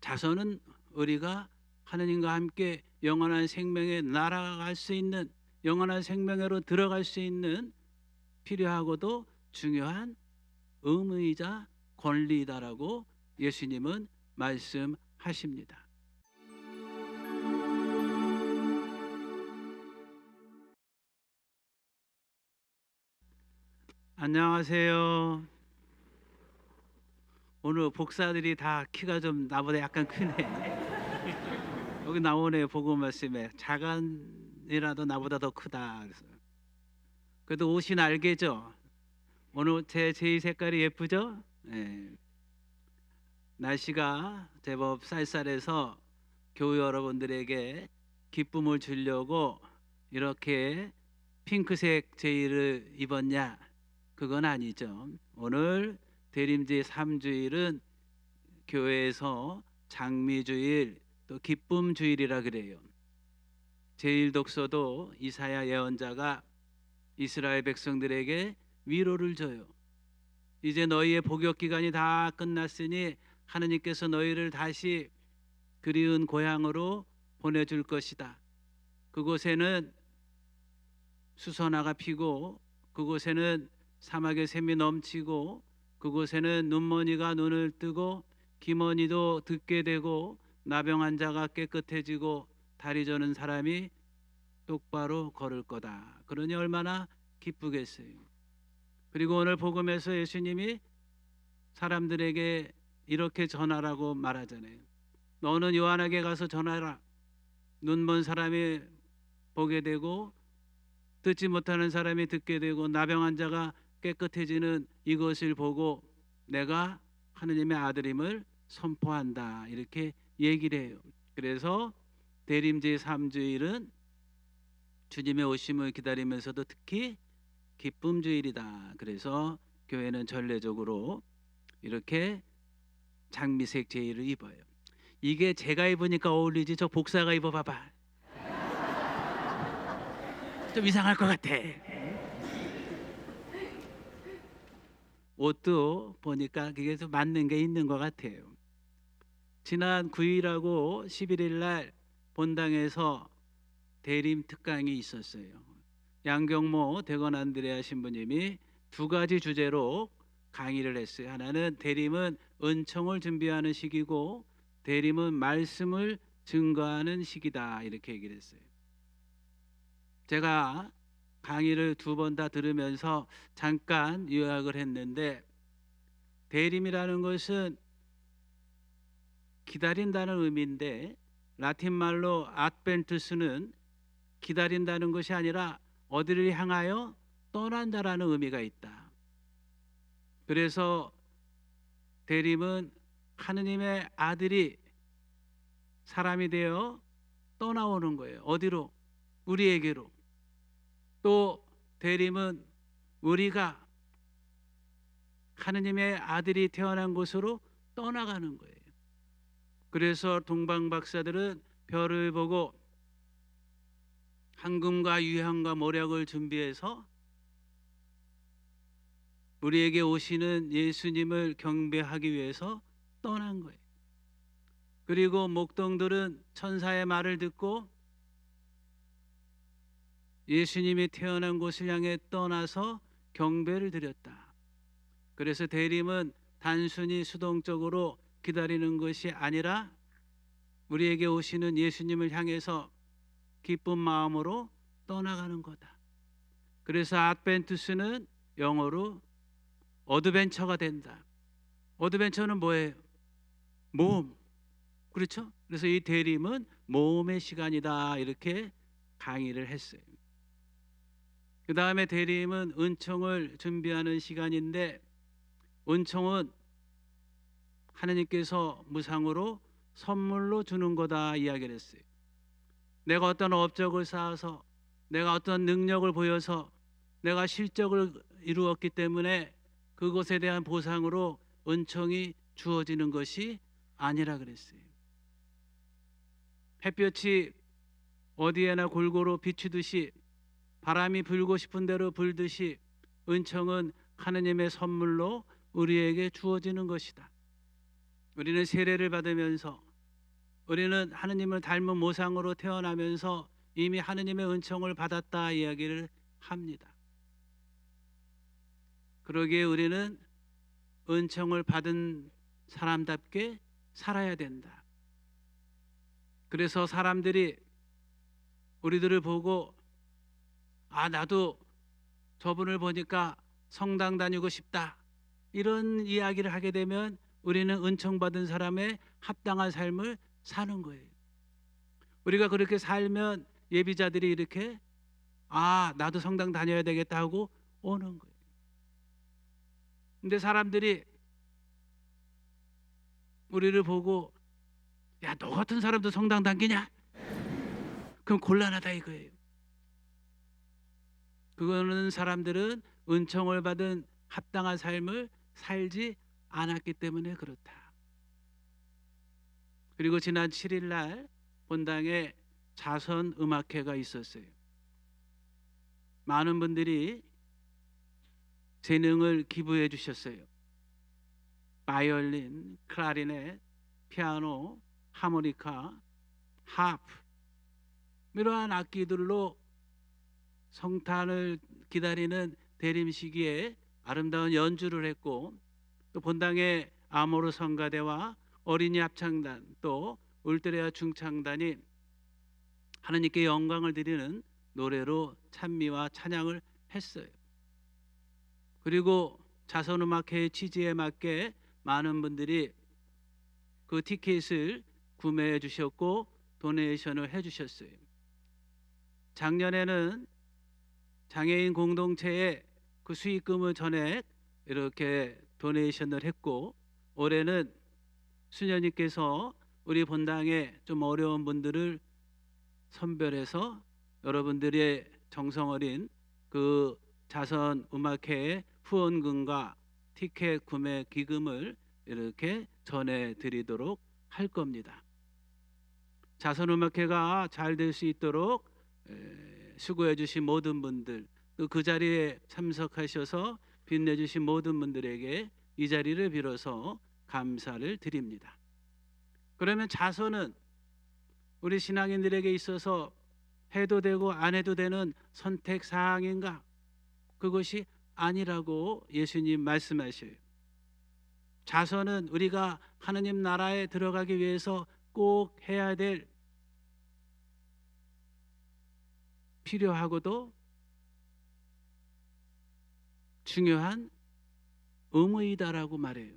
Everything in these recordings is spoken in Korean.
자손은 우리가 하느님과 함께 영원한 생명에 날아갈 수 있는, 영원한 생명으로 들어갈 수 있는 필요하고도 중요한 의무이자 권리이다라고 예수님은 말씀하십니다. 안녕하세요. 오늘 복사들이 다 키가 좀 나보다 약간 크네. 여기 나오네, 복음 말씀에. 자간이라도 나보다 더 크다. 그래도 옷이 날개죠. 오늘 제 제이 색깔이 예쁘죠? 네. 날씨가 제법 쌀쌀해서 교우 여러분들에게 기쁨을 주려고 이렇게 핑크색 제의를 입었냐? 그건 아니죠. 오늘 대림제 3주일은 교회에서 장미주일 또 기쁨주일이라 그래요. 제일 독서도 이사야 예언자가 이스라엘 백성들에게 위로를 줘요. 이제 너희의 복역 기간이 다 끝났으니 하느님께서 너희를 다시 그리운 고향으로 보내줄 것이다. 그곳에는 수선화가 피고, 그곳에는 사막의 샘이 넘치고, 그곳에는 눈머니가 눈을 뜨고 기머니도 듣게 되고, 나병 자가 깨끗해지고 다리 저는 사람이 똑바로 걸을 거다. 그러니 얼마나 기쁘겠어요. 그리고 오늘 복음에서 예수님이 사람들에게 이렇게 전하라고 말하잖아요. 너는 요한에게 가서 전하라. 눈먼 사람이 보게 되고 듣지 못하는 사람이 듣게 되고 나병 자가 깨끗해지는 이것을 보고 내가 하느님의 아들임을 선포한다. 이렇게 얘기를 해요. 그래서 대림제 3주일은 주님의 오심을 기다리면서도 특히 기쁨 주일이다. 그래서 교회는 전례적으로 이렇게 장미색 제의를 입어요. 이게 제가 입으니까 어울리지 저 복사가 입어봐봐. 좀 이상할 것 같아. 옷도 보니까 그게 좀 맞는 게 있는 것 같아요. 지난 9일하고 11일 날 본당에서 대림 특강이 있었어요. 양경모 대건 안드레아 신부님이 두 가지 주제로 강의를 했어요. 하나는 대림은 은총을 준비하는 시기고 대림은 말씀을 증거하는 시기다. 이렇게 얘기를 했어요. 제가 강의를 두 번 다 들으면서 잠깐 요약을 했는데 대림이라는 것은 기다린다는 의미인데 라틴 말로 아드벤투스는 기다린다는 것이 아니라 어디를 향하여 떠난다라는 의미가 있다. 그래서 대림은 하느님의 아들이 사람이 되어 떠나오는 거예요. 어디로? 우리에게로. 또 대림은 우리가 하느님의 아들이 태어난 곳으로 떠나가는 거예요. 그래서 동방 박사들은 별을 보고 황금과 유향과 모략을 준비해서 우리에게 오시는 예수님을 경배하기 위해서 떠난 거예요. 그리고 목동들은 천사의 말을 듣고 예수님이 태어난 곳을 향해 떠나서 경배를 드렸다. 그래서 대림은 단순히 수동적으로 기다리는 것이 아니라 우리에게 오시는 예수님을 향해서 기쁜 마음으로 떠나가는 거다. 그래서 아드벤투스는 영어로 어드벤처가 된다. 어드벤처는 뭐예요? 모험. 그렇죠? 그래서 이 대림은 모험의 시간이다. 이렇게 강의를 했어요. 그 다음에 대림은 은총을 준비하는 시간인데 은총은 하나님께서 무상으로 선물로 주는 거다 이야기를 했어요. 내가 어떤 업적을 쌓아서 내가 어떤 능력을 보여서 내가 실적을 이루었기 때문에 그것에 대한 보상으로 은총이 주어지는 것이 아니라 그랬어요. 햇볕이 어디에나 골고루 비추듯이 바람이 불고 싶은 대로 불듯이 은총은 하느님의 선물로 우리에게 주어지는 것이다. 우리는 세례를 받으면서 우리는 하느님을 닮은 모상으로 태어나면서 이미 하느님의 은총을 받았다 이야기를 합니다. 그러기에 우리는 은총을 받은 사람답게 살아야 된다. 그래서 사람들이 우리들을 보고 나도 저분을 보니까 성당 다니고 싶다, 이런 이야기를 하게 되면 우리는 은총받은 사람의 합당한 삶을 사는 거예요. 우리가 그렇게 살면 예비자들이 이렇게 나도 성당 다녀야 되겠다 하고 오는 거예요. 근데 사람들이 우리를 보고 너 같은 사람도 성당 다니냐? 그럼 곤란하다 이거예요. 그거는 사람들은 은총을 받은 합당한 삶을 살지 않았기 때문에 그렇다. 그리고 지난 7일 날 본당에 자선 음악회가 있었어요. 많은 분들이 재능을 기부해 주셨어요. 바이올린, 클라리넷, 피아노, 하모니카, 하프, 이러한 악기들로 성탄을 기다리는 대림 시기에 아름다운 연주를 했고, 또 본당의 아모르 성가대와 어린이 합창단, 또 울테레아 중창단이 하나님께 영광을 드리는 노래로 찬미와 찬양을 했어요. 그리고 자선음악회의 취지에 맞게 많은 분들이 그 티켓을 구매해 주셨고 도네이션을 해 주셨어요. 작년에는 장애인 공동체에 그 수익금을 전액 이렇게 도네이션을 했고, 올해는 수녀님께서 우리 본당에 좀 어려운 분들을 선별해서 여러분들의 정성 어린 그 자선 음악회의 후원금과 티켓 구매 기금을 이렇게 전해드리도록 할 겁니다. 자선 음악회가 잘 될 수 있도록 수고해 주신 모든 분들, 또 그 자리에 참석하셔서 빛내주신 모든 분들에게 이 자리를 빌어서 감사를 드립니다. 그러면 자선은 우리 신앙인들에게 있어서 해도 되고 안 해도 되는 선택 사항인가? 그것이 아니라고 예수님 말씀하셔요. 자선은 우리가 하느님 나라에 들어가기 위해서 꼭 해야 될 필요하고도 중요한 의무이다라고 말해요.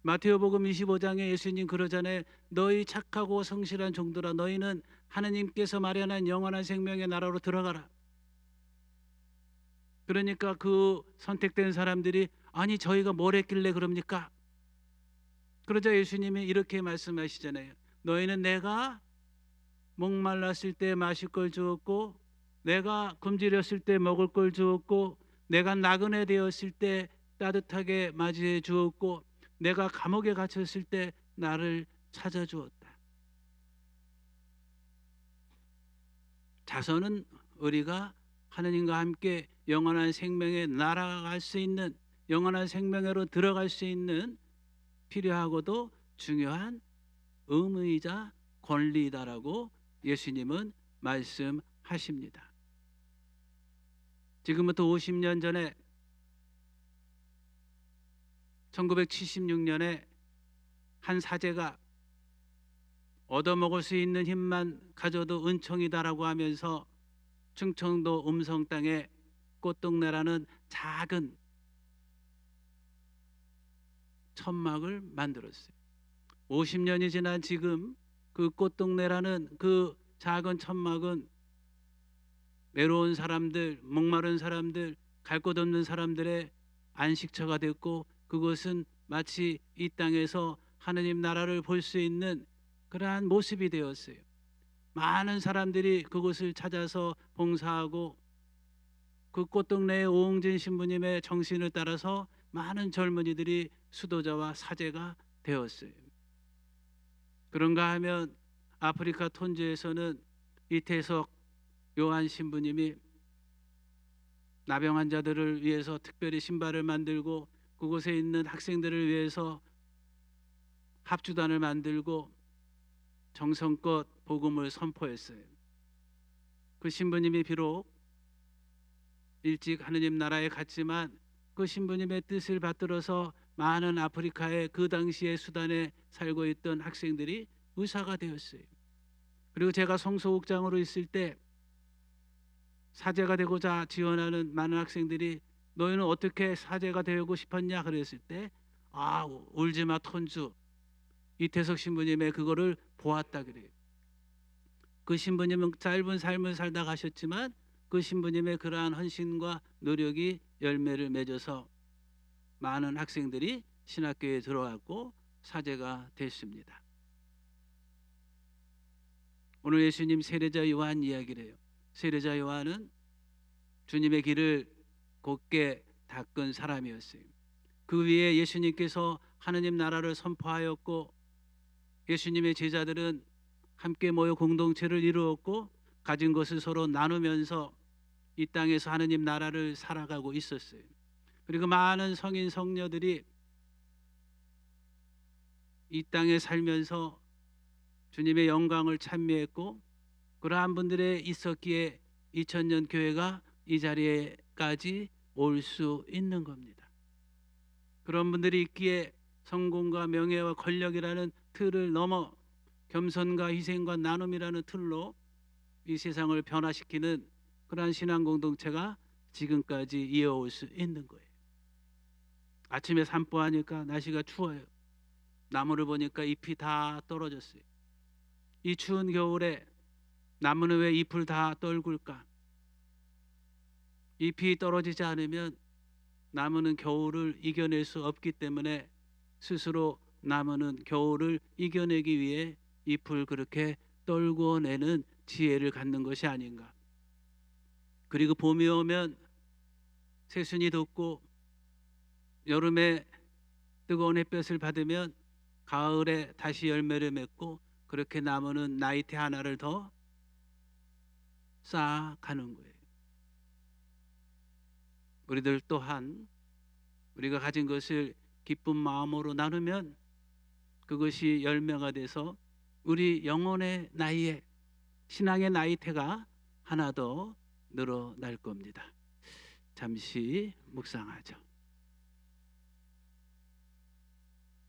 마태오복음 25장에 예수님 그러잖아요. 너희 착하고 성실한 종들아, 너희는 하느님께서 마련한 영원한 생명의 나라로 들어가라. 그러니까 그 선택된 사람들이 저희가 뭘 했길래 그럽니까? 그러자 예수님이 이렇게 말씀하시잖아요. 너희는 내가 목말랐을 때 마실 걸 주었고, 내가 굶주렸을 때 먹을 걸 주었고, 내가 나그네 되었을 때 따뜻하게 맞이해 주었고, 내가 감옥에 갇혔을 때 나를 찾아주었다. 자선은 우리가 하느님과 함께 영원한 생명에 날아갈 수 있는, 영원한 생명으로 들어갈 수 있는 필요하고도 중요한 의무이자 권리다라고 예수님은 말씀하십니다. 지금부터 50년 전에 1976년에 한 사제가 얻어먹을 수 있는 힘만 가져도 은총이다라고 하면서 충청도 음성 땅에 꽃동네라는 작은 천막을 만들었어요. 50년이 지난 지금 그 꽃동네라는 그 작은 천막은 외로운 사람들, 목마른 사람들, 갈 곳 없는 사람들의 안식처가 됐고, 그것은 마치 이 땅에서 하느님 나라를 볼 수 있는 그러한 모습이 되었어요. 많은 사람들이 그곳을 찾아서 봉사하고, 그 꽃동네의 오홍진 신부님의 정신을 따라서 많은 젊은이들이 수도자와 사제가 되었어요. 그런가 하면 아프리카 톤주에서는 이태석 요한 신부님이 나병 환자들을 위해서 특별히 신발을 만들고, 그곳에 있는 학생들을 위해서 합주단을 만들고, 정성껏 복음을 선포했어요. 그 신부님이 비록 일찍 하느님 나라에 갔지만 그 신부님의 뜻을 받들어서 많은 아프리카의 그 당시에 수단에 살고 있던 학생들이 의사가 되었어요. 그리고 제가 성소국장으로 있을 때 사제가 되고자 지원하는 많은 학생들이 너희는 어떻게 사제가 되고 싶었냐 그랬을 때 울지마 톤주 이태석 신부님의 그거를 보았다 그래요. 그 신부님은 짧은 삶을 살다 가셨지만 그 신부님의 그러한 헌신과 노력이 열매를 맺어서 많은 학생들이 신학교에 들어왔고 사제가 됐습니다. 오늘 예수님 세례자 요한 이야기를 해요. 세례자 요한은 주님의 길을 곧게 닦은 사람이었어요. 그 위에 예수님께서 하느님 나라를 선포하였고 예수님의 제자들은 함께 모여 공동체를 이루었고 가진 것을 서로 나누면서 이 땅에서 하느님 나라를 살아가고 있었어요. 그리고 많은 성인 성녀들이 이 땅에 살면서 주님의 영광을 찬미했고 그러한 분들의 있었기에 2000년 교회가 이 자리에까지 올 수 있는 겁니다. 그런 분들이 있기에 성공과 명예와 권력이라는 틀을 넘어 겸손과 희생과 나눔이라는 틀로 이 세상을 변화시키는 그러한 신앙 공동체가 지금까지 이어올 수 있는 거예요. 아침에 산보하니까 날씨가 추워요. 나무를 보니까 잎이 다 떨어졌어요. 이 추운 겨울에 나무는 왜 잎을 다 떨굴까? 잎이 떨어지지 않으면 나무는 겨울을 이겨낼 수 없기 때문에 스스로 나무는 겨울을 이겨내기 위해 잎을 그렇게 떨궈내는 지혜를 갖는 것이 아닌가. 그리고 봄이 오면 새순이 돋고 여름에 뜨거운 햇볕을 받으면 가을에 다시 열매를 맺고 그렇게 나무는 나이테 하나를 더 쌓아가는 거예요. 우리들 또한 우리가 가진 것을 기쁜 마음으로 나누면 그것이 열매가 돼서 우리 영혼의 나이에 신앙의 나이테가 하나 더 늘어날 겁니다. 잠시 묵상하죠.